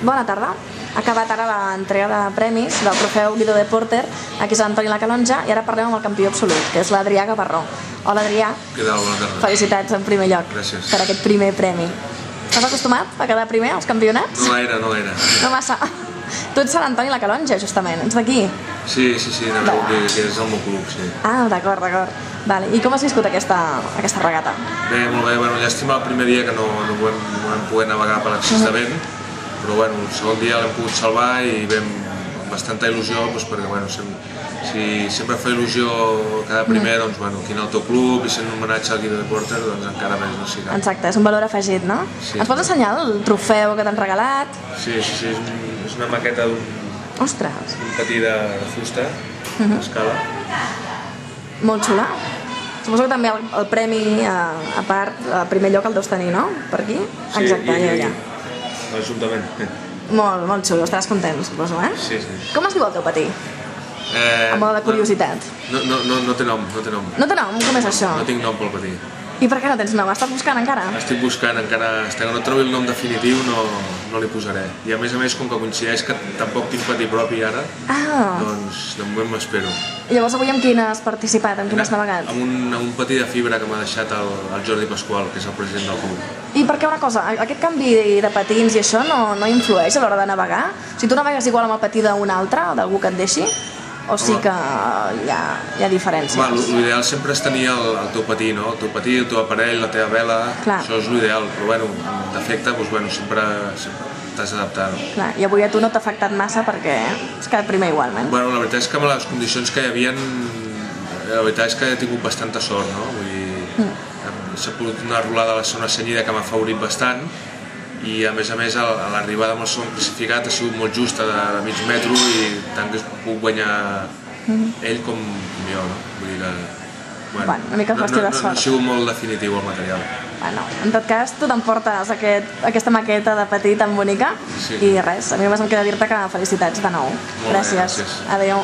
Bona tarda. Ha acabat ara l'entrega de premis del trofeu Guido de Porter aquí a Sant Antoni la Calonja i ara parlem amb el campió absolut, que és l'Adrià Gavarró. Hola, Adrià. Què tal? Bona tarda. Felicitats en primer lloc. Gràcies. Per aquest primer premi. Estàs acostumat a quedar primer als campionats? No gaire. No massa. Tu ets Sant Antoni la Calonja, justament. Ets d'aquí? Sí, de veure que és el meu club, sí. Ah, d'acord. Vale. I com has viscut aquesta regata? Bé, molt bé. Bueno, llàstima el primer dia que no vam poder navegar per l'excés de vent, però bueno, el segon dia l'hem pogut salvar i vam amb bastanta il·lusió, perquè bueno, si sempre fa il·lusió cada primer, doncs bueno, aquí en el teu club i sent un homenatge al Guido de Porter, doncs encara més necessitat. Exacte, és un valor afegit, no? Sí. Ens pots ensenyar el trofeu que t'han regalat? Sí, és una maqueta d'un patí de fusta, d'escala. Molt xula. Suposo que també el premi, a part, a primer lloc el deus tenir, no? Per aquí? Sí, exacte, allà. L'Ajuntament. Molt xulo, estaràs content, suposo, eh? Sí. Com es diu el teu patí? A moda de curiositat. No té nom. No té nom? Com és això? No tinc nom pel patí. I per què no tens nom? Estàs buscant encara? Estic buscant encara, fins que no trobi el nom definitiu no li posaré. I a més, com que coincideix que tampoc tinc patí propi ara, doncs de moment m'espero. I llavors avui amb quin has participat? Amb quin has navegat? Amb un patí de fibra que m'ha deixat el Jordi Pasqual, que és el president del club. I per què una cosa, aquest canvi de patins i això no influeix a l'hora de navegar? O sigui, tu navegues igual amb el patí d'un altre, d'algú que et deixi? O sí que hi ha diferències? L'ideal sempre és tenir el teu patí, no? El teu patí, el teu aparell, la teva vela, això és l'ideal, però bueno, en defecte, sempre t'has d'adaptar. Clar, i avui a tu no t'ha afectat massa perquè has quedat primer igualment. Bueno, la veritat és que amb les condicions que hi havia, la veritat és que he tingut bastanta sort, no? Vull dir, s'ha pogut una rolada a la zona senyida que m'ha afavorit bastant, i a més a l'arribada amb el segon classificat ha sigut molt justa, de mig metro, i tant que puc guanyar ell com jo, no? Vull dir que... Bueno, una mica qüestió de sort. No ha sigut molt definitiu el material. Bueno, en tot cas, tu t'emportes aquesta maqueta de patí tan bonica i res, a mi només em queda dir-te que felicitats de nou. Gràcies. Adéu.